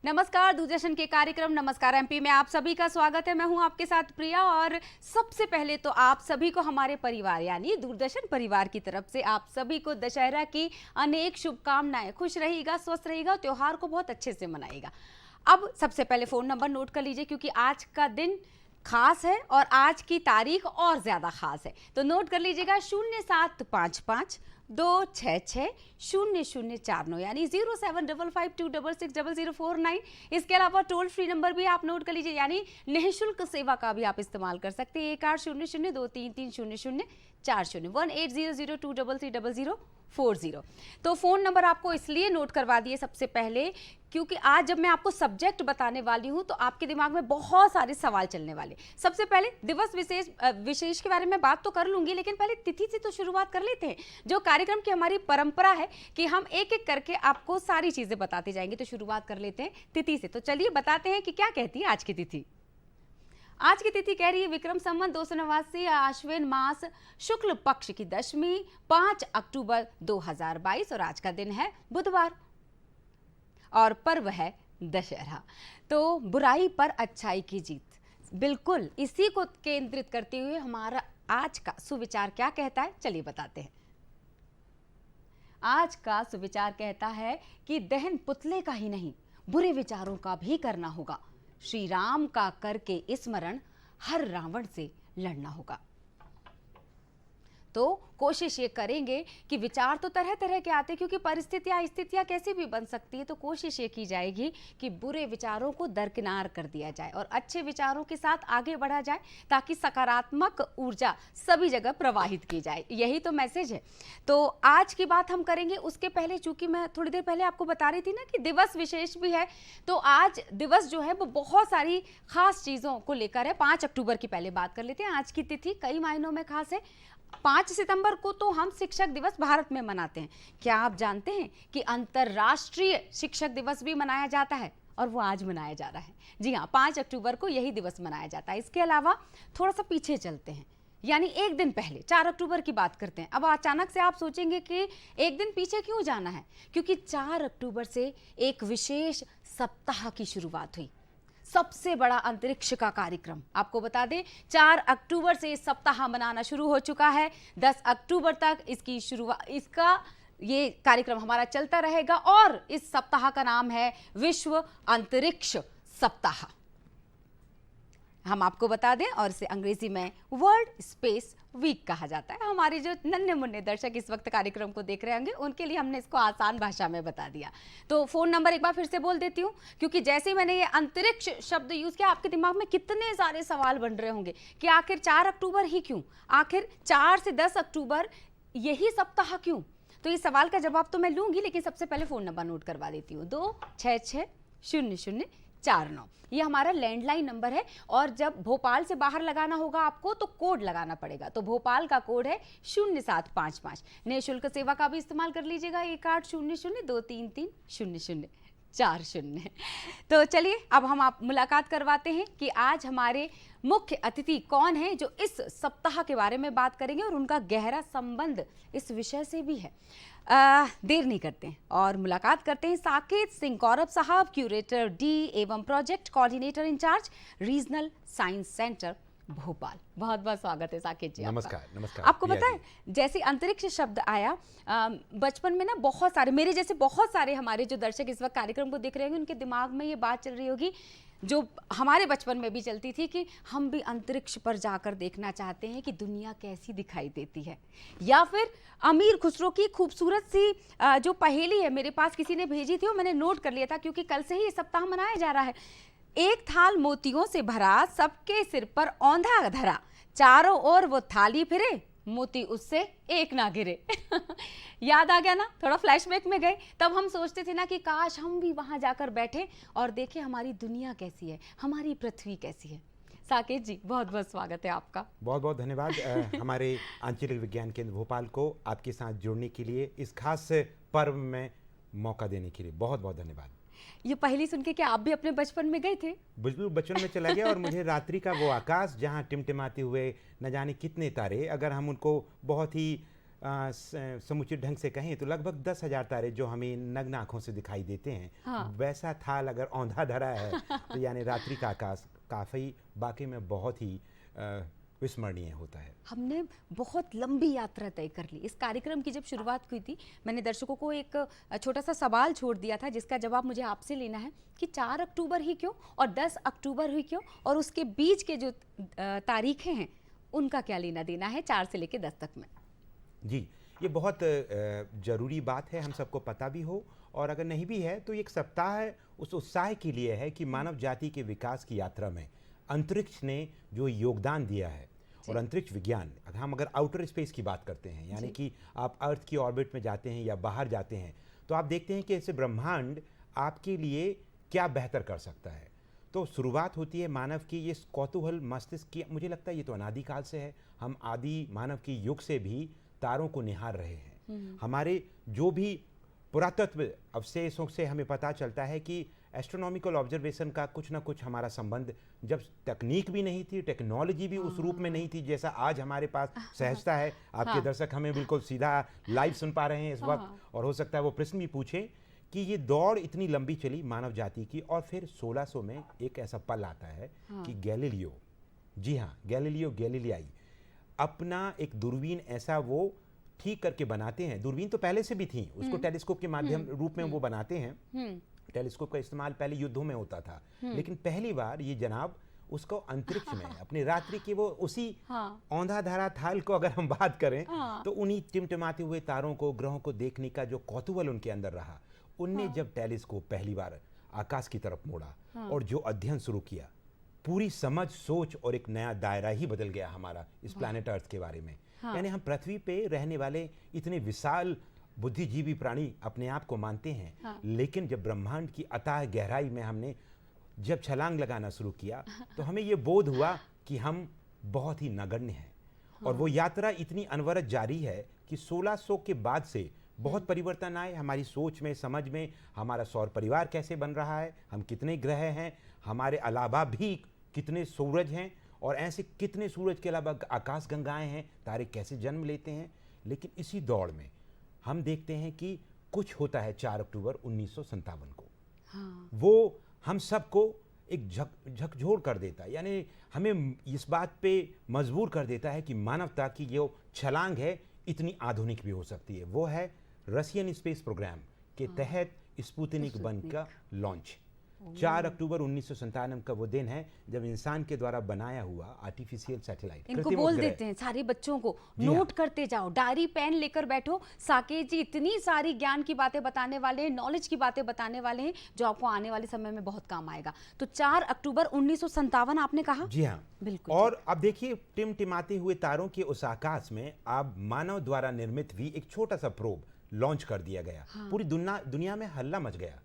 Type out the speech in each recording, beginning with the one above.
नमस्कार, दूरदर्शन के कार्यक्रम नमस्कार एमपी में आप सभी का स्वागत है। मैं हूं आपके साथ प्रिया और सबसे पहले तो आप सभी को हमारे परिवार यानी दूरदर्शन परिवार की तरफ से आप सभी को दशहरा की अनेक शुभकामनाएं। खुश रहिएगा, स्वस्थ रहिएगा, त्योहार को बहुत अच्छे से मनाइएगा। अब सबसे पहले फोन नंबर नोट कर लीजिए क्योंकि आज का दिन खास है और आज की तारीख और ज्यादा खास है, तो नोट कर लीजिएगा 0755-266-0049 यानी 0755266049। इसके अलावा टोल फ्री नंबर भी आप नोट कर लीजिए यानी निःशुल्क सेवा का भी आप इस्तेमाल कर सकते हैं 1800-233-0040 1800-233-0040। तो फोन नंबर आपको इसलिए नोट करवा दिए सबसे पहले क्योंकि आज जब मैं आपको सब्जेक्ट बताने वाली हूं तो आपके दिमाग में बहुत सारे सवाल चलने वाले। सबसे पहले दिवस विशेष के बारे में बात तो कर लूंगी, लेकिन पहले तिथि से तो शुरुआत कर लेते हैं। जो कार्यक्रम की हमारी परंपरा है कि हम एक एक करके आपको सारी चीजें बताते जाएंगे, तो शुरुआत कर लेते हैं तिथि से। तो चलिए बताते हैं कि क्या कहती है आज की तिथि। आज की तिथि कह रही है विक्रम संवत 289 आश्विन मास शुक्ल पक्ष की दशमी 5 अक्टूबर 2022 और आज का दिन है बुधवार और पर्व है दशहरा। तो बुराई पर अच्छाई की जीत, बिल्कुल इसी को केंद्रित करते हुए हमारा आज का सुविचार क्या कहता है, चलिए बताते हैं। आज का सुविचार कहता है कि दहन पुतले का ही नहीं बुरे विचारों का भी करना होगा। श्री राम का करके स्मरण हर रावण से लड़ना होगा। तो कोशिश ये करेंगे कि विचार तो तरह तरह के आते हैं क्योंकि स्थितियां कैसी भी बन सकती है, तो कोशिश ये की जाएगी कि बुरे विचारों को दरकिनार कर दिया जाए और अच्छे विचारों के साथ आगे बढ़ा जाए ताकि सकारात्मक ऊर्जा सभी जगह प्रवाहित की जाए। यही तो मैसेज है। तो आज की बात हम करेंगे, उसके पहले चूंकि मैं थोड़ी देर पहले आपको बता रही थी ना कि दिवस विशेष भी है, तो आज दिवस जो है वो बहुत सारी खास चीज़ों को लेकर है। 5 अक्टूबर की पहले बात कर लेते हैं। आज की तिथि कई मायनों में खास है। 5 सितंबर को तो हम शिक्षक दिवस भारत में मनाते हैं। क्या आप जानते हैं कि अंतर्राष्ट्रीय शिक्षक दिवस भी मनाया जाता है और वो आज मनाया जा रहा है। जी हाँ, 5 अक्टूबर को यही दिवस मनाया जाता है। इसके अलावा थोड़ा सा पीछे चलते हैं यानी एक दिन पहले 4 अक्टूबर की बात करते हैं। अब अचानक से आप सोचेंगे कि एक दिन पीछे क्यों जाना है, क्योंकि 4 अक्टूबर से एक विशेष सप्ताह की शुरुआत हुई। सबसे बड़ा अंतरिक्ष का कार्यक्रम आपको बता दें 4 अक्टूबर से इस सप्ताह मनाना शुरू हो चुका है। 10 अक्टूबर तक इसकी शुरुआत ये कार्यक्रम हमारा चलता रहेगा और इस सप्ताह का नाम है विश्व अंतरिक्ष सप्ताह। हम आपको बता दें और इसे अंग्रेजी में वर्ल्ड स्पेस वीक कहा जाता है। हमारे जो नन्हे मुन्ने दर्शक इस वक्त कार्यक्रम को देख रहे होंगे उनके लिए हमने इसको आसान भाषा में बता दिया। तो फोन नंबर एक बार फिर से बोल देती हूँ क्योंकि जैसे ही मैंने ये अंतरिक्ष शब्द यूज किया आपके दिमाग में कितने सारे सवाल बन रहे होंगे कि आखिर 4 अक्टूबर ही क्यों, आखिर 4 से 10 अक्टूबर यही सप्ताह क्यों। तो इस सवाल का जवाब तो मैं लूंगी, लेकिन सबसे पहले फोन नंबर नोट करवा देती हूँ 2660049। ये हमारा लैंडलाइन नंबर है और जब भोपाल से बाहर लगाना होगा आपको तो कोड लगाना पड़ेगा। तो भोपाल का कोड है 0755। निःशुल्क सेवा का भी इस्तेमाल कर लीजिएगा 1800-233-0040। तो चलिए अब हम आप मुलाकात करवाते हैं कि आज हमारे मुख्य अतिथि कौन है जो इस सप्ताह के बारे में बात करेंगे और उनका गहरा संबंध इस विषय से भी है। देर नहीं करते हैं और मुलाकात करते हैं साकेत सिंह कौरव साहब, क्यूरेटर डी एवं project coordinator incharge regional science centre Bhopal. बहुत बहुत स्वागत है साकेत जी। नमस्कार। नमस्कार। आपको पता है जैसे अंतरिक्ष शब्द आया बचपन में ना बहुत सारे मेरे जैसे बहुत सारे हमारे जो दर्शक इस वक्त कार्यक्रम को देख रहे होंगे उनके दिमाग में ये बात चल रही होगी जो हमारे बचपन में भी चलती थी कि हम भी अंतरिक्ष पर जाकर देखना चाहते हैं कि दुनिया कैसी दिखाई देती है। या फिर अमीर खुसरो की खूबसूरत सी जो पहेली है मेरे पास किसी ने भेजी थी और मैंने नोट कर लिया था क्योंकि कल से ही ये सप्ताह मनाया जा रहा है। एक थाल मोतियों से भरा, सबके सिर पर औंधा धरा, चारों ओर वो थाली फिरे, मोती उससे एक ना गिरे। याद आ गया ना, थोड़ा फ्लैशबैक में गए। तब हम सोचते थे ना कि काश हम भी वहां जाकर बैठे और देखें हमारी दुनिया कैसी है, हमारी पृथ्वी कैसी है। साकेत जी बहुत बहुत स्वागत है आपका। बहुत बहुत धन्यवाद हमारे आंचलिक विज्ञान केंद्र भोपाल को आपके साथ जुड़ने के लिए, इस खास पर्व में मौका देने के लिए बहुत बहुत धन्यवाद। ये पहली सुन के क्या आप भी अपने बचपन में गए थे? बिल्कुल बचपन में चला गया और मुझे रात्रि का वो आकाश जहाँ टिमटिमाते हुए न जाने कितने तारे, अगर हम उनको बहुत ही समुचित ढंग से कहें तो लगभग 10,000 तारे जो हमें नग्न आंखों से दिखाई देते हैं, हाँ। वैसा थाल अगर औंधा धरा है तो यानी रात्रि का आकाश काफ़ी वाकई में बहुत ही विस्मरणीय होता है। हमने बहुत लंबी यात्रा तय कर ली। इस कार्यक्रम की जब शुरुआत हुई थी, मैंने दर्शकों को एक छोटा सा सवाल छोड़ दिया था जिसका जवाब मुझे आपसे लेना है कि 4 अक्टूबर ही क्यों और 10 अक्टूबर ही क्यों, और उसके बीच के जो तारीखें हैं उनका क्या लेना देना है 4 से लेकर 10 तक में। जी, ये बहुत ज़रूरी बात है, हम सबको पता भी हो, और अगर नहीं भी है तो एक सप्ताह उस उत्साह के लिए है कि मानव जाति के विकास की यात्रा में अंतरिक्ष ने जो योगदान दिया है, और अंतरिक्ष विज्ञान, हम अगर आउटर स्पेस की बात करते हैं, यानी कि आप अर्थ की ऑर्बिट में जाते हैं या बाहर जाते हैं, तो आप देखते हैं कि ऐसे ब्रह्मांड आपके लिए क्या बेहतर कर सकता है। तो शुरुआत होती है मानव की ये कौतूहल मस्तिष्क की, मुझे लगता है ये तो अनादिकाल से है, हम आदि मानव के युग से भी तारों को निहार रहे हैं। हमारे जो भी पुरातत्व अवशेषों से हमें पता चलता है कि एस्ट्रोनॉमिकल ऑब्जर्वेशन का कुछ ना कुछ हमारा संबंध, जब तकनीक भी नहीं थी, टेक्नोलॉजी भी उस रूप में नहीं थी जैसा आज हमारे पास सहजता है। आपके दर्शक हमें बिल्कुल सीधा लाइव सुन पा रहे हैं इस वक्त, और हो सकता है वो प्रश्न भी पूछें कि ये दौड़ इतनी लंबी चली मानव जाति की, और फिर 1600 में एक ऐसा पल आता है कि गैलीलियो, जी हाँ, गैलीलियो गैलीलियाई अपना एक दूरबीन ऐसा वो ठीक करके बनाते हैं। दूरबीन तो पहले से भी थी, उसको टेलीस्कोप के माध्यम रूप में वो बनाते हैं। टेलीस्कोप का इस्तेमाल पहले युद्धों में होता था, लेकिन पहली बार ये जनाब उसको अंतरिक्ष में अपनी रात्रि के वो उसी औंधा धारा थाल को अगर हम बात करें तो उन्हीं टिमटिमाते हुए तारों को, ग्रहों को देखने का जो कौतूहल उनके अंदर रहा, उनने जब टेलीस्कोप पहली बार आकाश की तरफ मोड़ा और जो अध्ययन शुरू किया, पूरी समझ, सोच और एक नया दायरा ही बदल गया हमारा इस प्लैनेट अर्थ के बारे में। यानी हम पृथ्वी पे रहने वाले इतने विशाल बुद्धिजीवी प्राणी अपने आप को मानते हैं, लेकिन जब ब्रह्मांड की अथाह गहराई में हमने जब छलांग लगाना शुरू किया तो हमें ये बोध हुआ कि हम बहुत ही नगण्य हैं। और वो यात्रा इतनी अनवरत जारी है कि 1600 के बाद से बहुत परिवर्तन आए हमारी सोच में, समझ में। हमारा सौर परिवार कैसे बन रहा है, हम कितने ग्रह हैं, हमारे अलावा भी कितने सूरज हैं, और ऐसे कितने सूरज के अलावा आकाश गंगाएं हैं, तारे कैसे जन्म लेते हैं। लेकिन इसी दौड़ में हम देखते हैं कि कुछ होता है 4 अक्टूबर 1957 को। वो हम सबको एक झकझोर कर देता है, यानी हमें इस बात पे मजबूर कर देता है कि मानवता की जो छलांग है इतनी आधुनिक भी हो सकती है। वो है रशियन स्पेस प्रोग्राम के तहत स्पुतनिक 1 का लॉन्च। 4 अक्टूबर 1997 का वो दिन है जब इंसान के द्वारा बनाया हुआ आर्टिफिशियल सैटेलाइट, इनको बोल देते हैं सारे बच्चों को, नोट करते जाओ, डायरी पेन लेकर बैठो। साकेत जी इतनी सारी ज्ञान की बातें बताने वाले हैं, नॉलेज की बातें बताने वाले हैं जो आपको आने वाले समय में बहुत काम आएगा। तो 4 अक्टूबर 1957 आपने कहा? जी हाँ, बिल्कुल। और अब देखिए, टिमटिमाते हुए तारों के उस आकाश में अब मानव द्वारा निर्मित भी एक छोटा सा प्रोब लॉन्च कर दिया गया। पूरी दुनिया में हल्ला मच गया।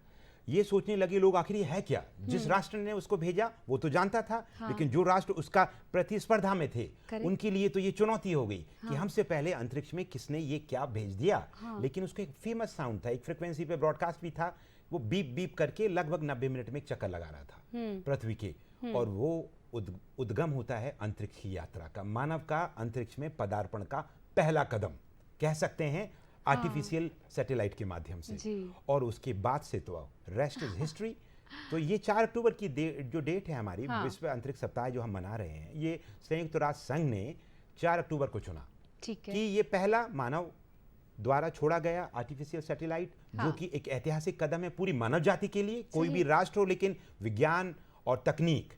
ये सोचने लगे लोग आखिर ये है क्या। जिस राष्ट्र ने उसको भेजा वो तो जानता था, लेकिन जो राष्ट्र उसका प्रतिस्पर्धा में थे उनके लिए तो ये चुनौती हो गई कि हमसे पहले अंतरिक्ष में किसने ये क्या भेज दिया। लेकिन उसका एक फेमस साउंड था, एक फ्रिक्वेंसी पे ब्रॉडकास्ट भी था, वो बीप बीप करके लगभग 90 मिनट में एक चक्कर लगा रहा था पृथ्वी के, और वो उद्गम होता है अंतरिक्ष की यात्रा का, मानव का अंतरिक्ष में पदार्पण का पहला कदम कह सकते हैं, आर्टिफिशियल सैटेलाइट के माध्यम से। और उसके बाद से तो रेस्ट इज हिस्ट्री। तो ये 4 अक्टूबर की जो डेट है हमारी विश्व अंतरिक्ष सप्ताह जो हम मना रहे हैं, ये संयुक्त राष्ट्र संघ ने 4 अक्टूबर को चुना कि ये पहला मानव द्वारा छोड़ा गया आर्टिफिशियल सैटेलाइट, जो कि एक ऐतिहासिक कदम है पूरी मानव जाति के लिए। कोई भी राष्ट्र हो, लेकिन विज्ञान और तकनीक,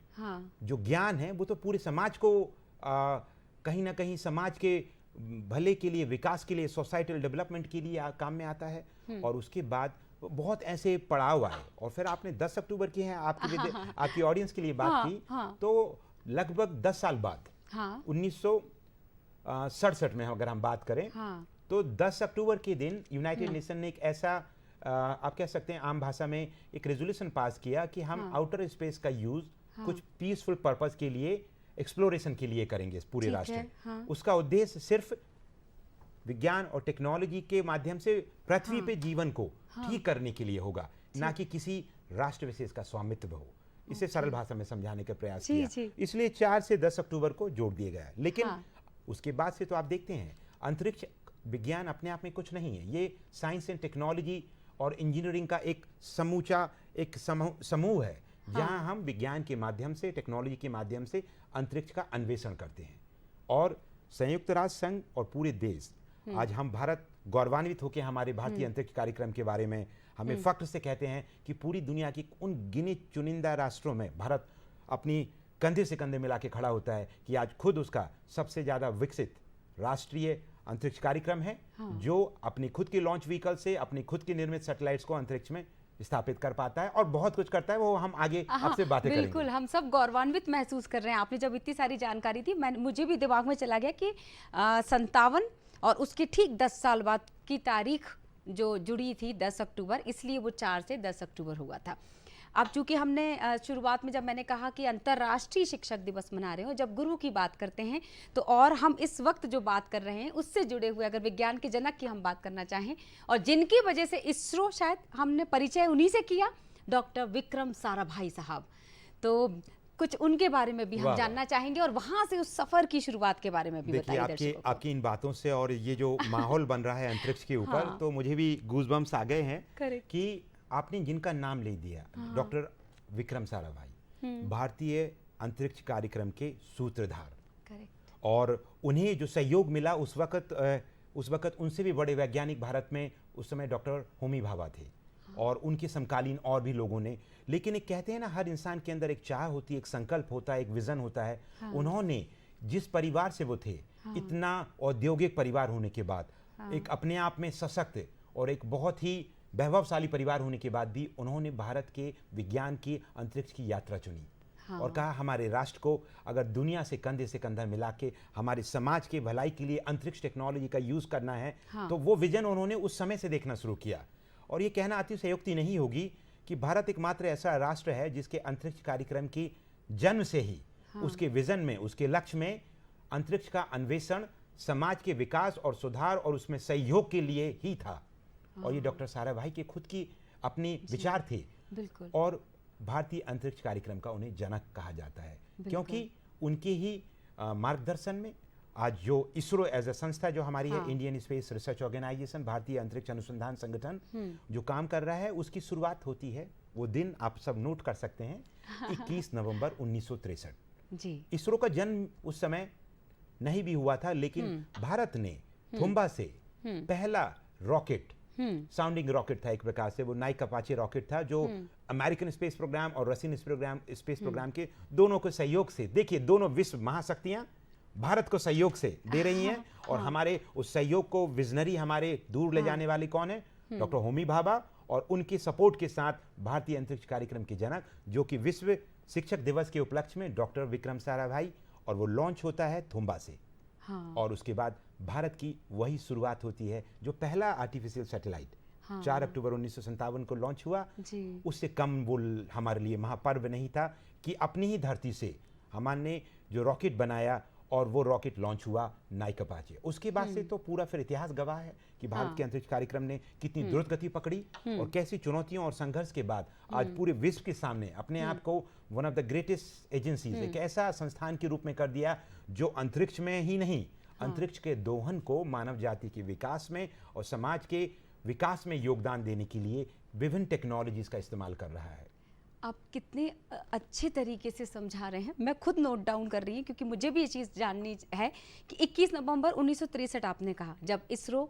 जो ज्ञान है वो तो पूरे समाज को कहीं ना कहीं समाज के भले के लिए, विकास के लिए, सोसाइटल डेवलपमेंट के लिए काम में आता है। और उसके बाद बहुत ऐसे पड़ाव आए, और फिर आपने 10 अक्टूबर की है आपकी ऑडियंस के लिए बात की, तो लगभग 10 साल बाद 1967 में अगर हम बात करें, तो 10 अक्टूबर के दिन यूनाइटेड नेशन ने एक ऐसा आप कह सकते हैं आम भाषा में एक रेजोल्यूशन पास किया कि हम आउटर स्पेस का यूज कुछ पीसफुल पर्पस के लिए, एक्सप्लोरेशन के लिए करेंगे पूरे राष्ट्र। उसका उद्देश्य सिर्फ विज्ञान और टेक्नोलॉजी के माध्यम से पृथ्वी पे जीवन को ठीक करने के लिए होगा, ना कि किसी राष्ट्र विशेष का स्वामित्व हो। इसे सरल भाषा में समझाने का प्रयास किया, इसलिए 4 से 10 अक्टूबर को जोड़ दिया गया। लेकिन उसके बाद से तो आप देखते हैं अंतरिक्ष विज्ञान अपने आप में कुछ नहीं है, ये साइंस एंड टेक्नोलॉजी और इंजीनियरिंग का एक समूचा एक समूह है जहां हम विज्ञान के माध्यम से, टेक्नोलॉजी के माध्यम से अंतरिक्ष का अन्वेषण करते हैं। और संयुक्त राष्ट्र संघ और पूरे देश, आज हम भारत गौरवान्वित होकर हमारे भारतीय अंतरिक्ष कार्यक्रम के बारे में हमें फख्र से कहते हैं कि पूरी दुनिया की उन गिने चुनिंदा राष्ट्रों में भारत अपनी कंधे से कंधे मिला के खड़ा होता है कि आज खुद उसका सबसे ज़्यादा विकसित राष्ट्रीय अंतरिक्ष कार्यक्रम है, जो अपनी खुद की लॉन्च व्हीकल से अपनी खुद की निर्मित सैटेलाइट्स को अंतरिक्ष में स्थापित कर पाता है और बहुत कुछ करता है। वो हम आगे आपसे बातें करेंगे। बिल्कुल, हम सब गौरवान्वित महसूस कर रहे हैं। आपने जब इतनी सारी जानकारी दी, मुझे भी दिमाग में चला गया कि 57 और उसके ठीक 10 साल बाद की तारीख जो जुड़ी थी 10 अक्टूबर, इसलिए वो 4 से 10 अक्टूबर हुआ था। अब चूंकि हमने शुरुआत में जब मैंने कहा कि अंतर्राष्ट्रीय शिक्षक दिवस मना रहे हो, जब गुरु की बात करते हैं तो और हम इस वक्त जो बात कर रहे हैं उससे जुड़े हुए अगर विज्ञान के जनक की हम बात करना चाहें और जिनकी वजह से इसरो, शायद हमने परिचय उन्हीं से किया, डॉक्टर विक्रम साराभाई साहब, तो कुछ उनके बारे में भी हम जानना चाहेंगे और वहां से उस सफर की शुरुआत के बारे में भी बताइए दर्शकों को। आपकी इन बातों से और ये जो माहौल बन रहा है अंतरिक्ष के ऊपर, तो मुझे भी गूज़बम्प्स आ गए हैं कि आपने जिनका नाम ले दिया, डॉक्टर विक्रम साराभाई, भारतीय अंतरिक्ष कार्यक्रम के सूत्रधार, और उन्हें जो सहयोग मिला उस वक्त उनसे भी बड़े वैज्ञानिक भारत में उस समय डॉक्टर होमी भाभा थे और उनके समकालीन और भी लोगों ने। लेकिन एक कहते हैं ना, हर इंसान के अंदर एक चाह होती है, एक संकल्प होता है, एक विजन होता है। उन्होंने जिस परिवार से वो थे, इतना औद्योगिक परिवार होने के बाद, एक अपने आप में सशक्त और एक बहुत ही वैभवशाली परिवार होने के बाद भी उन्होंने भारत के विज्ञान की अंतरिक्ष की यात्रा चुनी और कहा हमारे राष्ट्र को अगर दुनिया से कंधे से कंधा मिला के हमारे समाज के भलाई के लिए अंतरिक्ष टेक्नोलॉजी का यूज करना है, तो वो विजन उन्होंने उस समय से देखना शुरू किया। और ये कहना अतिशयोक्ति नहीं होगी कि भारत एकमात्र ऐसा राष्ट्र है जिसके अंतरिक्ष कार्यक्रम की जन्म से ही उसके विजन में, उसके लक्ष्य में अंतरिक्ष का अन्वेषण समाज के विकास और सुधार और उसमें सहयोग के लिए ही था। और ये डॉक्टर साराभाई के खुद की अपनी विचार थे। बिल्कुल। और भारतीय अंतरिक्ष कार्यक्रम का उन्हें जनक कहा जाता है, क्योंकि उनके ही मार्गदर्शन में आज जो इसरो एज ए संस्था जो हमारी है, इंडियन स्पेस रिसर्च ऑर्गेनाइजेशन, भारतीय अंतरिक्ष अनुसंधान संगठन जो काम कर रहा है, उसकी शुरुआत होती है। वो दिन आप सब नोट कर सकते हैं, 21 नवंबर 1963 जी। इसरो का जन्म उस समय नहीं भी हुआ था, लेकिन भारत ने थुम्बा से पहला रॉकेट, साउंडिंग रॉकेट था एक प्रकार से, वो नाइक अपाचे रॉकेट था, जो अमेरिकन स्पेस प्रोग्राम और रशियन स्पेस प्रोग्राम के दोनों के सहयोग से, देखिए दोनों विश्व महाशक्तियां भारत को सहयोग से दे रही हैं। और हमारे उस सहयोग को विजनरी हमारे दूर ले जाने वाले कौन है? डॉक्टर होमी भाभा, और उनके सपोर्ट के साथ भारतीय अंतरिक्ष कार्यक्रम के जनक जो कि विश्व शिक्षक दिवस के उपलक्ष्य में डॉक्टर विक्रम साराभाई, और वो लॉन्च होता है थुम्बा से। और उसके बाद भारत की वही शुरुआत होती है जो पहला आर्टिफिशियल सैटेलाइट 4 अक्टूबर 1957 को लॉन्च हुआ। उससे कम वो हमारे लिए महापर्व नहीं था कि अपनी ही धरती से हमने जो रॉकेट बनाया और वो रॉकेट लॉन्च हुआ नाइक अपाचे। उसके बाद से तो पूरा फिर इतिहास गवाह है कि भारत के अंतरिक्ष कार्यक्रम ने कितनी द्रुत गति पकड़ी और कैसी चुनौतियों और संघर्ष के बाद आज पूरे विश्व के सामने अपने आप को one of the greatest agencies, एक ऐसा संस्थान के रूप में कर दिया जो अंतरिक्ष में ही नहीं, अंतरिक्ष के दोहन को मानव जाति के विकास में और समाज के विकास में योगदान देने के लिए विभिन्न टेक्नोलॉजीज का इस्तेमाल कर रहा है। आप कितने अच्छे तरीके से समझा रहे हैं, मैं खुद नोट डाउन कर रही हूँ क्योंकि मुझे भी ये चीज़ जाननी है कि 21 नवंबर 1963 आपने कहा जब इसरो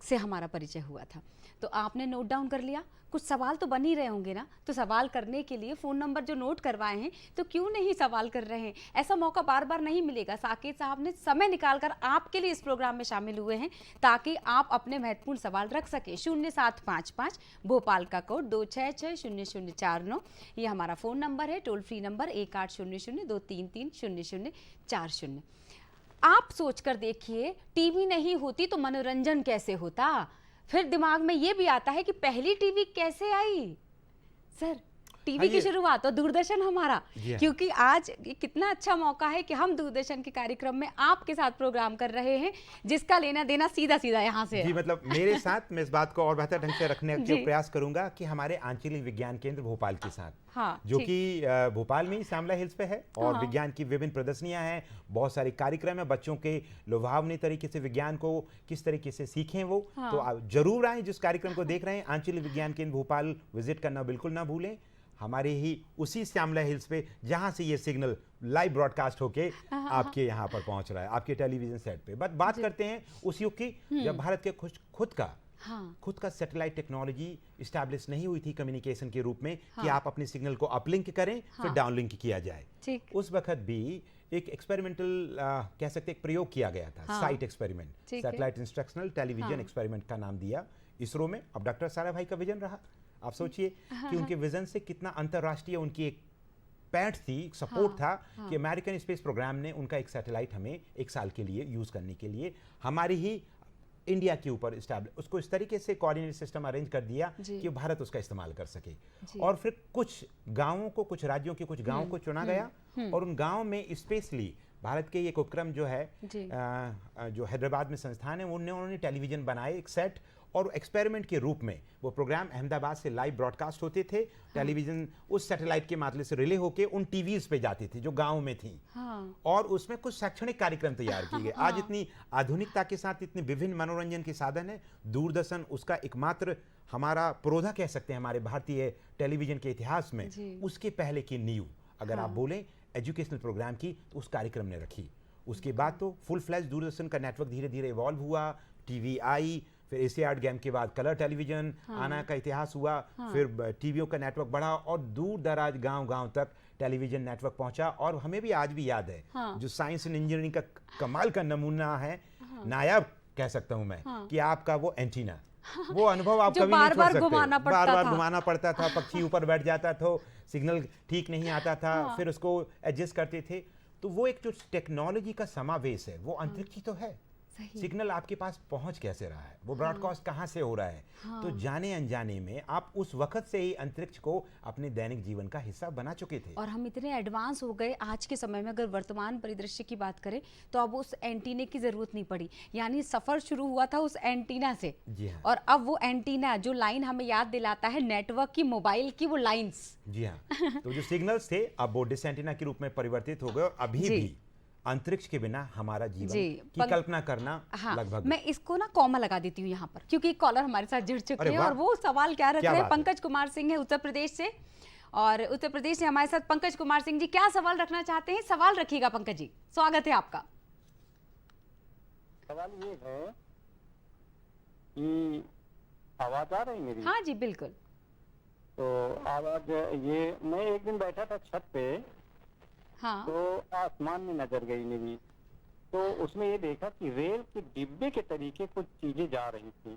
से हमारा परिचय हुआ था, तो आपने नोट डाउन कर लिया। कुछ सवाल तो बन ही रहे होंगे ना, तो सवाल करने के लिए फ़ोन नंबर जो नोट करवाए हैं, तो क्यों नहीं सवाल कर रहे हैं? ऐसा मौका बार बार नहीं मिलेगा। साकेत साहब ने समय निकालकर आपके लिए इस प्रोग्राम में शामिल हुए हैं ताकि आप अपने महत्वपूर्ण सवाल रख सकें। 0755 भोपाल का कोड 2660049, ये हमारा फ़ोन नंबर है। Toll free number 1800-233-0040। आप सोचकर देखिए, टीवी नहीं होती तो मनोरंजन कैसे होता? फिर दिमाग में ये भी आता है कि पहली टीवी कैसे आई? सर टीवी की ये- शुरुआत तो दूरदर्शन हमारा, जी हाँ। क्योंकि आज ये कितना अच्छा मौका है कि हम दूरदर्शन के कार्यक्रम में आपके साथ प्रोग्राम कर रहे हैं, जिसका लेना देना सीधा सीधा यहाँ से जी है। मतलब मेरे साथ मैं इस बात को और बेहतर ढंग से रखने जी। के प्रयास करूंगा कि हमारे आंचलिक विज्ञान केंद्र भोपाल के साथ, हाँ, जो ठीक। कि भोपाल में ही श्यामला हिल्स पे है, और हाँ। विज्ञान की विभिन्न प्रदर्शनियां हैं, बहुत सारे कार्यक्रम हैं, बच्चों के लुभावनी तरीके से विज्ञान को किस तरीके से सीखें वो। हाँ। तो आप जरूर आएं, जिस कार्यक्रम को देख रहे हैं आंचलिक विज्ञान केंद्र भोपाल विजिट करना बिल्कुल ना भूलें। हमारे ही उसी श्यामला हिल्स पे जहां से ये सिग्नल लाइव ब्रॉडकास्ट होके आपके यहाँ पर पहुंच रहा है, आपके टेलीविजन सेट पे। बात करते हैं उस युग की जब भारत के खुद का सैटेलाइट टेक्नोलॉजी इस्टेब्लिश नहीं हुई थी कम्युनिकेशन के रूप में, कि आप अपने सिग्नल को अपलिंक करें फिर डाउनलिंक किया जाए। ठीक। उस वक्त भी एक एक्सपेरिमेंटल कह सकते एक प्रयोग किया गया था, साइट एक्सपेरिमेंट, ठीक है। सैटेलाइट इंस्ट्रक्शनल टेलीविजन एक्सपेरिमेंट का नाम दिया इसरो में। अब डॉक्टर साराभाई का विजन रहा, आप सोचिए कि उनके विजन से कितना अंतर्राष्ट्रीय उनकी एक पैठ थी, सपोर्ट था कि अमेरिकन स्पेस प्रोग्राम ने उनका एक सैटेलाइट हमें 1 साल के लिए यूज करने के लिए हमारी ही इंडिया के ऊपर उसको इस तरीके से कोऑर्डिनेट सिस्टम अरेंज कर दिया कि भारत उसका इस्तेमाल कर सके। और फिर कुछ गांवों को, कुछ राज्यों के कुछ गांवों को चुना गया, और उन गांवों में स्पेशली भारत के एक उपक्रम जो है जो हैदराबाद में संस्थान है, उन्होंने टेलीविजन बनाए एक सेट, और एक्सपेरिमेंट के रूप में वो प्रोग्राम अहमदाबाद से लाइव ब्रॉडकास्ट होते थे। टेलीविजन उस सैटेलाइट के माध्यम से रिले होके उन टीवीज पे जाते थे जो गांव में थी, और उसमें कुछ शैक्षणिक कार्यक्रम तैयार किए गए। आज इतनी आधुनिकता के साथ इतने विभिन्न मनोरंजन के साधन है, दूरदर्शन उसका एकमात्र हमारा पुरोधा कह सकते हैं हमारे भारतीय टेलीविजन के इतिहास में। उसके पहले की नींव अगर आप बोलें एजुकेशनल प्रोग्राम की, तो उस कार्यक्रम ने रखी। उसके बाद तो फुल फ्लैश दूरदर्शन का नेटवर्क धीरे धीरे इवॉल्व हुआ, टीवी आई, फिर एशियाड गेम के बाद कलर टेलीविजन आना का इतिहास हुआ, फिर टीवियों का नेटवर्क बढ़ा, और दूर दराज गांव तक टेलीविजन नेटवर्क पहुंचा। और हमें भी आज भी याद है जो साइंस एंड इंजीनियरिंग का कमाल का नमूना है, नायाब कह सकता हूं मैं, कि आपका वो एंटीना, वो अनुभव आप कभी नहीं छोड़ सकते। बार बार घुमाना पड़ता था, पक्षी ऊपर बैठ जाता था, सिग्नल ठीक नहीं आता था, फिर उसको एडजस्ट करते थे। तो वो एक जो टेक्नोलॉजी का समावेश है, वो अंतरिक्ष तो है। सिग्नल आपके पास पहुंच कैसे रहा है, वो ब्रॉडकास्ट कहां से हो रहा है, तो जाने अनजाने में आप उस वक्त से ही अंतरिक्ष को अपने दैनिक जीवन का हिस्सा बना चुके थे। और हम इतने एडवांस हो गए आज के समय में, अगर वर्तमान परिदृश्य की बात करें तो अब उस एंटीने की जरूरत नहीं पड़ी, यानी सफर शुरू हुआ था उस एंटीना से। जी हाँ। और अब वो एंटीना जो लाइन हमें याद दिलाता है नेटवर्क की, मोबाइल की वो लाइंस। जी हाँ। तो जो सिग्नल्स थे अब वो डिश एंटीना के रूप में परिवर्तित हो गए, और अभी भी अंतरिक्ष के बिना हमारा जीवन की कल्पना करना लगभग। मैं इसको ना कॉमा लगा देती हूँ यहाँ पर, क्योंकि कॉलर हमारे साथ जुड़ चुके हैं, और वो सवाल क्या रख रहे हैं, पंकज कुमार सिंह है उत्तर प्रदेश से, और उत्तर प्रदेश से हमारे साथ पंकज कुमार सिंह जी क्या सवाल रखना चाहते हैं? सवाल रखिएगा पंकज जी, स्वागत है आपका। सवाल ये है कि आवाज आ रही मेरी? हाँ जी बिल्कुल। तो आवाज ये, मैं एक दिन बैठा था छत पे, तो आसमान में नजर गई मेरी, तो उसमें ये देखा कि रेल के डिब्बे के तरीके कुछ चीजें जा रही थी,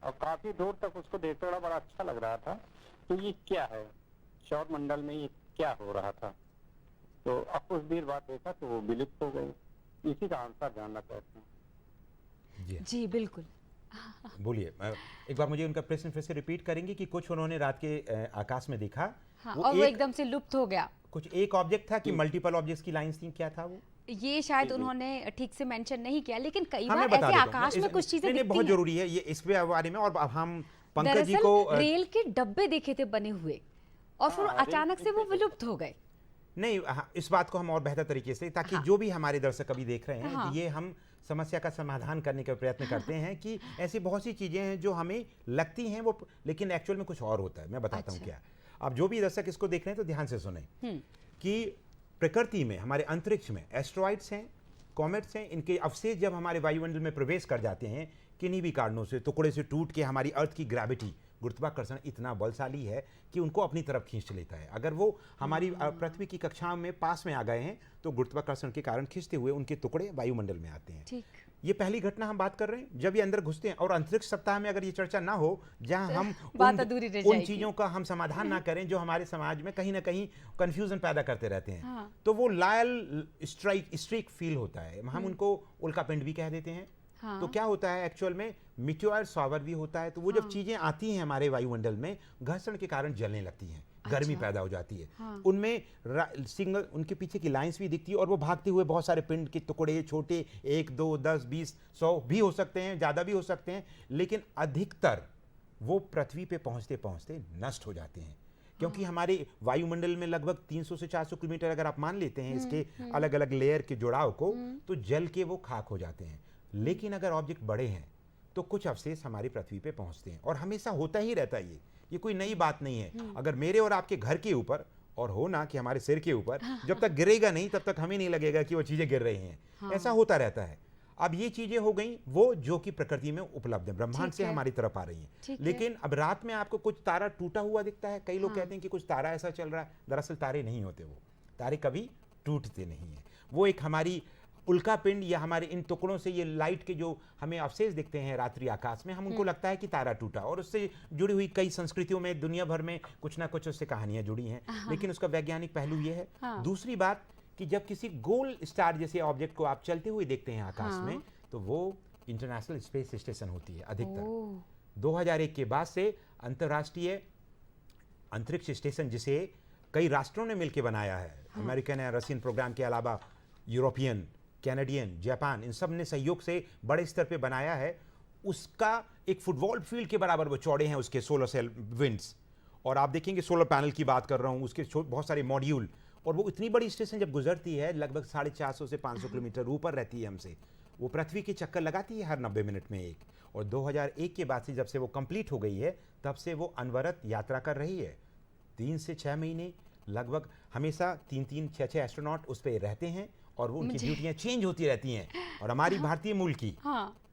और काफी दूर तक उसको देखते हुए बड़ा अच्छा लग रहा था। तो ये क्या है, सौर मंडल में ये क्या हो रहा था? तो अब कुछ देर बाद देखा तो वो विलुप्त हो गई। इसी का आंसर जानना चाहते हैं। जी बिल्कुल। बोलिए, एक बार मुझे उनका प्रश्न फिर से रिपीट करेंगे कि कुछ उन्होंने रात के आकाश में देखा, और वो एकदम से लुप्त हो गया। कुछ एक ऑब्जेक्ट था कि मल्टीपल ऑब्जेक्ट्स की लाइंस थी, क्या था वो? ये शायद उन्होंने ठीक से मेंशन नहीं किया, लेकिन कई बार ऐसे आकाश में कुछ चीजें दिखती बहुत जरूरी है ये इस बारे में। और हम पंकज जी को रेल के डब्बे देखे थे बने हुए, और फिर अचानक से वो विलुप्त हो गए। नहीं, इस बात को हम और बेहतर तरीके से, ताकि जो भी हमारे दर्शक अभी देख रहे हैं, ये हम समस्या का समाधान करने का प्रयत्न करते हैं कि ऐसी बहुत सी चीजें हैं जो हमें लगती हैं वो, लेकिन एक्चुअल में कुछ और होता है। मैं बताता हूँ क्या। अब जो भी दर्शक इसको देख रहे हैं तो ध्यान से सुने कि प्रकृति में, हमारे अंतरिक्ष में एस्ट्रॉइड्स हैं, कॉमेट्स हैं, इनके अवशेष जब हमारे वायुमंडल में प्रवेश कर जाते हैं, किन्हीं भी कारणों से टुकड़े से टूट के, हमारी अर्थ की ग्रेविटी, गुरुत्वाकर्षण इतना बलशाली है कि उनको अपनी तरफ खींच लेता है। अगर वो हमारी पृथ्वी की कक्षाओं में पास में आ गए हैं तो गुरुत्वाकर्षण के कारण खींचते हुए उनके टुकड़े वायुमंडल में आते हैं। ये पहली घटना हम बात कर रहे हैं जब ये अंदर घुसते हैं। और अंतरिक्ष सप्ताह में अगर ये चर्चा ना हो, जहां हम उन चीजों का हम समाधान ना करें जो हमारे समाज में कहीं ना कहीं कंफ्यूजन पैदा करते रहते हैं, तो वो लायल स्ट्रीक फील होता है। हम उनको उल्कापिंड भी कह देते हैं। तो क्या होता है एक्चुअल में, मिट्योर शॉवर भी होता है। तो वो जब चीजें आती हैं हमारे वायुमंडल में, घर्षण के कारण जलने लगती हैं। गर्मी अच्छा। पैदा हो जाती है। हाँ। उनमें सिग्नल, उनके पीछे की लाइंस भी दिखती है और वो भागते हुए बहुत सारे पिंड के टुकड़े, छोटे 1, 2, 10, 20, 100 भी हो सकते हैं, ज़्यादा भी हो सकते हैं, लेकिन अधिकतर वो पृथ्वी पे पहुंचते पहुंचते नष्ट हो जाते हैं। क्योंकि हमारे वायुमंडल में लगभग 300 से 400 किलोमीटर अगर आप मान लेते हैं इसके अलग अलग लेयर के जुड़ाव को, तो जल के वो खाक हो जाते हैं। लेकिन अगर ऑब्जेक्ट बड़े हैं तो कुछ अवशेष हमारी पृथ्वी पे पहुंचते हैं, और हमेशा होता ही रहता है। ये कोई नई बात नहीं है। अगर मेरे और आपके घर के ऊपर, और हो ना कि हमारे सिर के ऊपर, जब तक गिरेगा नहीं तब तक हमें नहीं लगेगा कि वो चीजें गिर रही हैं। ऐसा होता रहता है। अब ये चीजें हो गई वो जो कि प्रकृति में उपलब्ध है, ब्रह्मांड से हमारी तरफ आ रही हैं। लेकिन अब रात में आपको कुछ तारा टूटा हुआ दिखता है। कई लोग कहते हैं कि कुछ तारा ऐसा चल रहा है, दरअसल तारे नहीं होते। वो तारे कभी टूटते नहीं है। वो एक हमारी उल्का पिंड या हमारे इन टुकड़ों से, ये लाइट के जो हमें अवशेष दिखते हैं रात्रि आकाश में, हम उनको लगता है कि तारा टूटा, और उससे जुड़ी हुई कई संस्कृतियों में दुनिया भर में कुछ ना कुछ उससे कहानियां जुड़ी हैं। लेकिन उसका वैज्ञानिक पहलू ये है। दूसरी बात कि जब किसी गोल स्टार जैसे ऑब्जेक्ट को आप चलते हुए देखते हैं आकाश में, तो वो इंटरनेशनल स्पेस स्टेशन होती है अधिकतर। 2001 के बाद से अंतर्राष्ट्रीय अंतरिक्ष स्टेशन, जिसे कई राष्ट्रों ने मिलकर बनाया है, अमेरिकन या रशियन प्रोग्राम के अलावा यूरोपियन, कैनेडियन, जापान, इन सब ने सहयोग से बड़े स्तर पे बनाया है। उसका एक फुटबॉल फील्ड के बराबर वो चौड़े हैं उसके सोलर सेल विंड्स, और आप देखेंगे सोलर पैनल की बात कर रहा हूँ, उसके बहुत सारे मॉड्यूल, और वो इतनी बड़ी स्टेशन जब गुजरती है लगभग 450 से 500 किलोमीटर ऊपर रहती है हमसे। वो पृथ्वी के चक्कर लगाती है हर 90 मिनट में एक, और 2001 के बाद से जब से वो कंप्लीट हो गई है तब से वो अनवरत यात्रा कर रही है। 3 से 6 महीने लगभग हमेशा 3-3, 6-6 एस्ट्रोनॉट उस पर रहते हैं, और वो उनकी ड्यूटियां चेंज होती रहती हैं। और हमारी भारतीय मूल की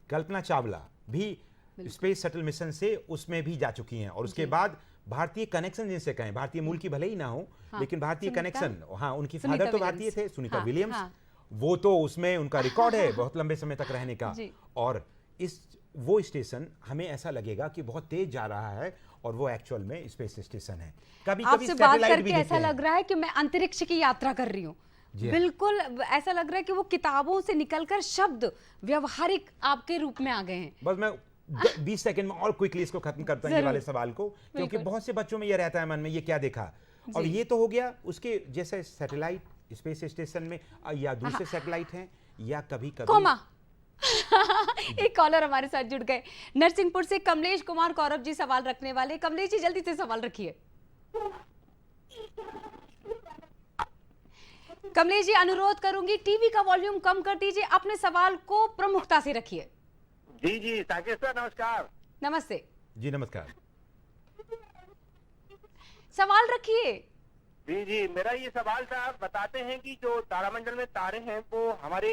कल्पना चावला भी स्पेस शटल मिशन से उसमें भी जा चुकी हैं, और उसके बाद भारतीय कनेक्शन जिनसे कहें, भारतीय मूल की भले ही ना हो, लेकिन भारतीय कनेक्शन, उनकी फादर तो भारतीय थे, सुनीता विलियम्स, वो तो उसमें उनका रिकॉर्ड है बहुत लंबे समय तक रहने का। और वो स्टेशन हमें ऐसा लगेगा कि बहुत तेज जा रहा है, और वो एक्चुअल में स्पेस स्टेशन है। कभी कभी आपसे बात करके ऐसा लग रहा है कि मैं अंतरिक्ष की यात्रा कर रही हूँ। बिल्कुल ऐसा लग रहा है कि वो किताबों से निकलकर शब्द व्यवहारिक आपके रूप में आ गए हैं। बस मैं 20 सेकंड में और क्विकली इसको खत्म करता हूं ये वाले सवाल को, क्योंकि बहुत से बच्चों में ये रहता है मन में, ये क्या देखा। और ये तो हो गया उसके जैसे सैटेलाइट स्पेस स्टेशन में, या दूसरे सैटेलाइट हैं, या कभी एक कॉलर हमारे साथ जुड़ गए नरसिंहपुर से, कमलेश कुमार कौरव जी सवाल रखने वाले। कमलेश जी जल्दी से सवाल रखिए। कमलेश जी अनुरोध करूंगी टीवी का वॉल्यूम कम कर दीजिए, अपने सवाल को प्रमुखता से रखिए। जी साकेत सर नमस्कार। नमस्ते जी, नमस्कार। सवाल रखिए। जी मेरा ये सवाल था, बताते हैं कि जो तारामंडल में तारे हैं वो हमारे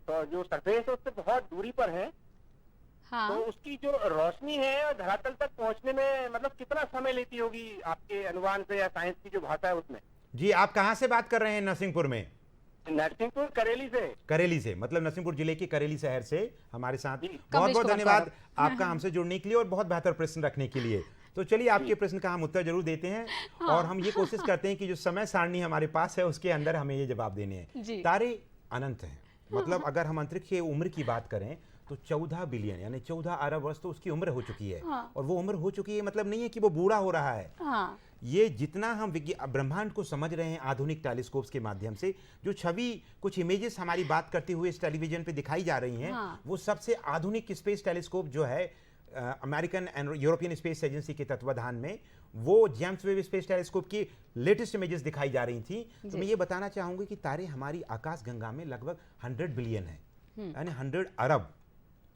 जो सरफेस है उससे बहुत दूरी पर है। तो उसकी जो रोशनी है धरातल तक पहुंचने में मतलब कितना समय लेती होगी आपके अनुमान से या साइंस की जो भाषा है उसमें? जी, आप कहाँ से बात कर रहे हैं? नरसिंहपुर में? नरसिंहपुर करेली से। करेली से, मतलब नरसिंहपुर जिले के करेली शहर से हमारे साथ। बहुत बहुत धन्यवाद आपका हमसे जुड़ने के लिए और बहुत बेहतर प्रश्न रखने के लिए। तो चलिए आपके प्रश्न का हम उत्तर जरूर देते हैं, और हम ये कोशिश करते हैं कि जो समय सारणी हमारे पास है उसके अंदर हमें ये जवाब देने हैं। तारे अनंत हैं, मतलब अगर हम अंतरिक्ष की उम्र की बात करें तो 14 बिलियन यानी 14 अरब वर्ष तो उसकी उम्र हो चुकी है। और वो उम्र हो चुकी है मतलब नहीं है कि वो बूढ़ा हो रहा है। ये जितना हम ब्रह्मांड को समझ रहे हैं आधुनिक टेलीस्कोप्स के माध्यम से, जो छवि कुछ इमेजेस हमारी बात करते हुए इस टेलीविजन पे दिखाई जा रही हैं, वो सबसे आधुनिक स्पेस टेलीस्कोप जो है American and European space agency के तत्वाधान में, वो जेम्स वेब स्पेस टेलीस्कोप की लेटेस्ट इमेजेस दिखाई जा रही थी। तो मैं ये बताना चाहूंगी कि तारे हमारी आकाश गंगा में लगभग 100 बिलियन है, यानी 100 अरब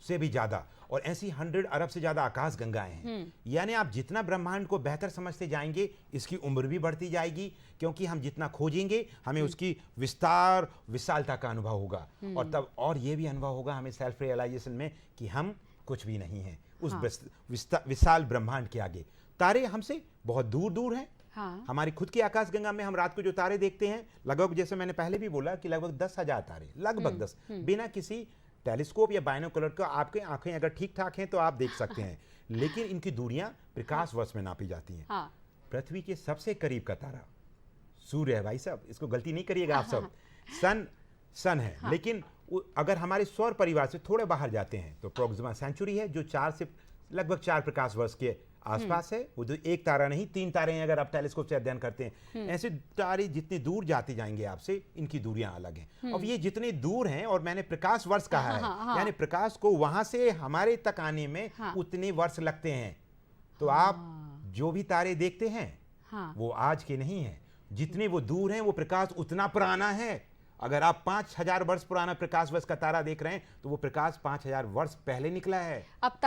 से भी ज्यादा, और ऐसी 100 अरब से ज्यादा आकाश गंगाएं हैं। यानी आप जितना ब्रह्मांड को बेहतर समझते जाएंगे इसकी उम्र भी बढ़ती जाएगी, क्योंकि हम जितना खोजेंगे हमें उसकी विस्तार विशालता का अनुभव होगा। और तब और ये भी अनुभव होगा हमें सेल्फ रियलाइजेशन में कि हम कुछ भी नहीं हैं उस विशाल ब्रह्मांड के आगे। तारे हमसे बहुत दूर दूर हैं। हमारी खुद की आकाश गंगा में हम रात को जो तारे देखते हैं लगभग, जैसे मैंने पहले भी बोला कि लगभग 10,000 तारे, लगभग 10, बिना किसी टेलीस्कोप या बाइनोकुलर का आपके आंखें अगर ठीक ठाक हैं तो आप देख सकते हैं, लेकिन इनकी दूरियां प्रकाश वर्ष में नापी जाती हैं। पृथ्वी के सबसे करीब का तारा सूर्य है भाई साहब, इसको गलती नहीं करिएगा आप सब। सन है, लेकिन अगर हमारे सौर परिवार से थोड़े बाहर जाते हैं तो प्रोक्सिमा सेंचुरी है जो 4 से लगभग 4 प्रकाश वर्ष के आसपास है। वो जो एक तारा नहीं, 3 तारे हैं अगर आप टेलीस्कोप से अध्ययन करते हैं। ऐसे तारे जितने दूर जाते जाएंगे आपसे, इनकी दूरियां अलग हैं। अब ये जितने दूर हैं, और मैंने प्रकाश वर्ष कहा है, यानी प्रकाश को वहां से हमारे तक आने में उतने वर्ष लगते हैं। तो आप जो भी तारे देखते हैं वो आज के नहीं हैं। जितने वो दूर हैं, वो प्रकाश उतना पुराना है। अगर आप 5000 वर्ष पुराना प्रकाश वर्ष का तारा देख रहे हैं, तो वो प्रकाश 5000 वर्ष पहले निकला है। अब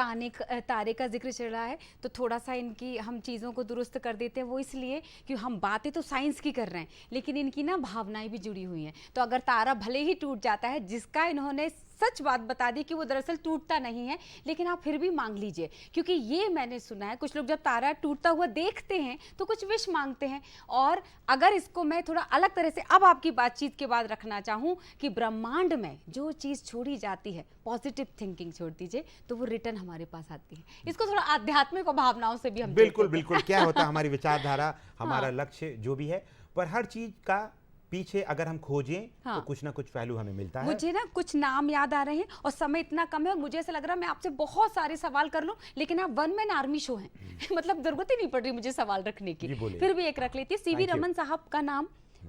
तारे का जिक्र चल रहा है, तो थोड़ा सा इनकी हम चीज़ों को दुरुस्त कर देते हैं। वो इसलिए कि हम बातें तो साइंस की कर रहे हैं, लेकिन इनकी ना भावनाएं भी जुड़ी हुई हैं। तो अगर तारा भले ही टूट जाता है, जिसका इन्होंने सच बात बता दी कि वो दरअसल टूटता नहीं है, लेकिन आप फिर भी मांग लीजिए, क्योंकि ये मैंने सुना है कुछ लोग जब तारा टूटता हुआ देखते हैं तो कुछ विश मांगते हैं। और अगर इसको मैं थोड़ा अलग तरह से अब आपकी बातचीत के बाद रखना चाहूं कि ब्रह्मांड में जो चीज़ छोड़ी जाती है, पॉजिटिव थिंकिंग छोड़ दीजिए, तो वो रिटर्न हमारे पास आती है। इसको थोड़ा आध्यात्मिक और भावनाओं से भी हम बिल्कुल बिल्कुल क्या होता है, हमारी विचारधारा, हमारा लक्ष्य जो भी है, पर हर चीज का पीछे अगर हम खोजें तो कुछ ना कुछ पहलू हमें मिलता है। मुझे ना कुछ नाम याद आ रहे हैं और समय इतना कम है, और मुझे ऐसा लग रहा है मैं आपसे बहुत सारे सवाल कर लूं, लेकिन आप वन मैन आर्मी शो हैं मतलब जरूरत ही नहीं पड़ रही मुझे सवाल रखने की। फिर भी एक रख लेती है। सीवी रमन साहब का नाम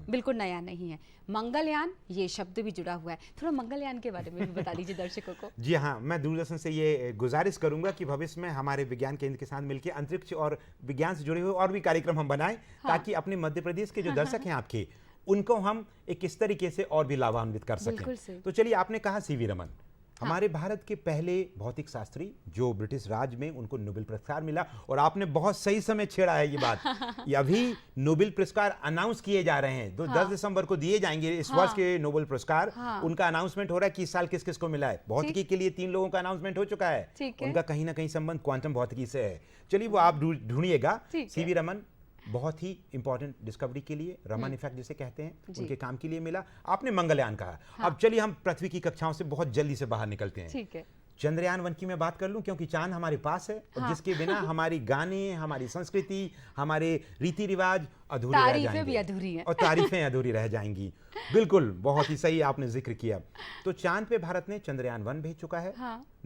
बिल्कुल नया नहीं है। मंगलयान, ये शब्द भी जुड़ा हुआ है। थोड़ा मंगलयान के बारे में भी बता दीजिए दर्शकों को। जी हाँ, मैं दूरदर्शन से ये गुजारिश करूंगा कि भविष्य में हमारे विज्ञान केंद्र के साथ मिलकर अंतरिक्ष और विज्ञान से जुड़े हुए और भी कार्यक्रम हम बनाएं, ताकि अपने मध्य प्रदेश के जो दर्शक हैं आपके, उनको हम एक इस तरीके से और भी लाभान्वित कर सकें। तो चलिए, आपने कहा सीवी रमन, हमारे भारत के पहले भौतिक शास्त्री जो ब्रिटिश राज में, उनको नोबेल पुरस्कार मिला। और आपने बहुत सही समय छेड़ा है ये बात। ये अभी नोबेल पुरस्कार अनाउंस किए जा रहे हैं, 10 दिसंबर को दिए जाएंगे इस वर्ष के नोबेल पुरस्कार। उनका अनाउंसमेंट हो रहा है कि इस साल किस किस को मिला है। भौतिकी के लिए 3 लोगों का अनाउंसमेंट हो चुका है। उनका कहीं ना कहीं संबंध क्वांटम भौतिकी से है। चलिए, वो आप ढूंढिएगा। सीवी रमन बहुत ही इंपॉर्टेंट डिस्कवरी के लिए, रमन इफेक्ट जिसे कहते हैं, उनके काम के लिए मिला। आपने मंगलयान कहा। अब चलिए हम पृथ्वी की कक्षाओं से बहुत जल्दी से बाहर निकलते हैं। ठीक है। चंद्रयान 1 की मैं बात कर लूं, क्योंकि चांद हमारे पास है, और जिसके बिना हमारी गाने, हमारी संस्कृति, हमारे रीति रिवाज अधूरे रह जाएंगे। तारीफें भी अधूरी हैं। और तारीफें अधूरी रह जाएंगी। बिल्कुल, बहुत ही सही आपने जिक्र किया। तो चांद पे भारत ने चंद्रयान 1 भेज चुका है।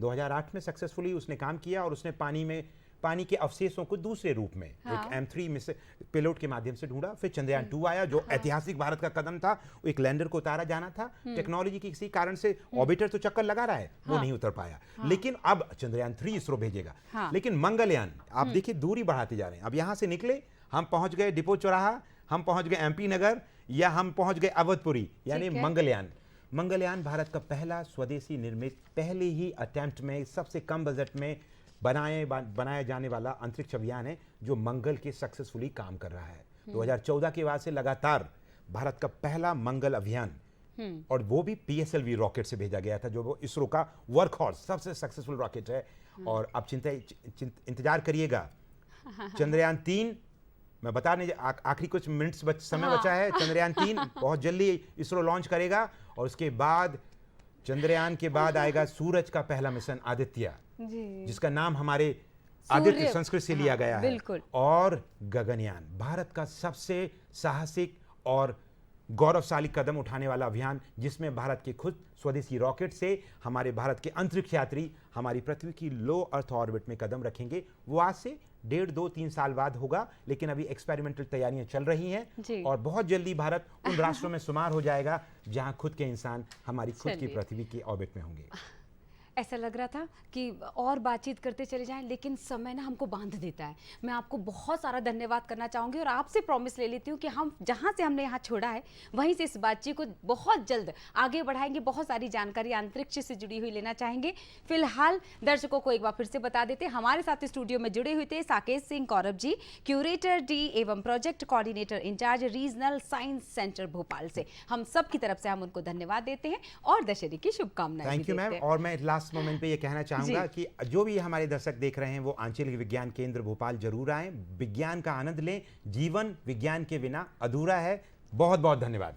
2008 में सक्सेसफुली उसने काम किया, और उसने पानी के अवशेषों को दूसरे रूप में एक M3 में से पेलोड के माध्यम से ढूंढा। फिर चंद्रयान 2 आया, जो ऐतिहासिक भारत का कदम था। एक लैंडर को उतारा जाना था, टेक्नोलॉजी की किसी कारण से ऑर्बिटर तो चक्कर लगा रहा है, वो नहीं उतर पाया। लेकिन अब चंद्रयान 3 इसरो भेजेगा। लेकिन मंगलयान, आप देखिए दूरी बढ़ाते जा रहे हैं। अब यहां से निकले, हम पहुंच गए डिपो चौराहा, हम पहुंच गए MP नगर, या हम पहुंच गए अवधपुरी, यानी मंगलयान। मंगलयान भारत का पहला स्वदेशी निर्मित, पहले ही अटेम्प्ट में, सबसे कम बजट में बनाया जाने वाला अंतरिक्ष अभियान है, जो मंगल के सक्सेसफुली काम कर रहा है। 2014 के बाद से लगातार भारत का पहला मंगल अभियान, और वो भी PSLV रॉकेट से भेजा गया था, जो वो इसरो का वर्क हॉर्स, सबसे सक्सेसफुल रॉकेट है। और अब इंतजार करिएगा, चंद्रयान 3, मैं बताने आखिरी कुछ मिनट्स समय बचा है। चंद्रयान 3 बहुत जल्दी इसरो लॉन्च करेगा, और उसके बाद चंद्रयान के बाद आएगा सूरज का पहला मिशन आदित्य, जिसका नाम हमारे आदित्य संस्कृत से लिया गया है। और गगनयान, भारत का सबसे साहसिक और गौरवशाली कदम उठाने वाला अभियान, जिसमें भारत के खुद स्वदेशी रॉकेट से हमारे भारत के अंतरिक्ष यात्री हमारी पृथ्वी की लो अर्थ ऑर्बिट में कदम रखेंगे। वो आज से 1.5, 2, 3 साल बाद होगा, लेकिन अभी एक्सपेरिमेंटल तैयारियां चल रही हैं, और बहुत जल्दी भारत उन राष्ट्रों में शुमार हो जाएगा जहां खुद के इंसान हमारी खुद की पृथ्वी की ऑर्बिट में होंगे। ऐसा लग रहा था कि और बातचीत करते चले जाएं, लेकिन समय ना हमको बांध देता है। मैं आपको बहुत सारा धन्यवाद करना चाहूँगी, और आपसे प्रॉमिस ले लेती हूँ कि हम जहाँ से हमने यहाँ छोड़ा है, वहीं से इस बातचीत को बहुत जल्द आगे बढ़ाएंगे। बहुत सारी जानकारी अंतरिक्ष से जुड़ी हुई लेना चाहेंगे। फिलहाल दर्शकों को एक बार फिर से बता देते हैं, हमारे साथ स्टूडियो में जुड़े हुए थे साकेत सिंह कौरव जी, क्यूरेटर D एवं project coordinator incharge regional science centre Bhopal से। हम सब की तरफ से हम उनको धन्यवाद देते हैं और दशहरे की शुभकामनाएं। Thank you ma'am. और मैं लास्ट मोमेंट पे ये कहना चाहूंगा कि जो भी हमारे दर्शक देख रहे हैं, वो आंचलिक विज्ञान केंद्र भोपाल जरूर आएं, विज्ञान का आनंद लें। जीवन विज्ञान के बिना अधूरा है। बहुत बहुत धन्यवाद।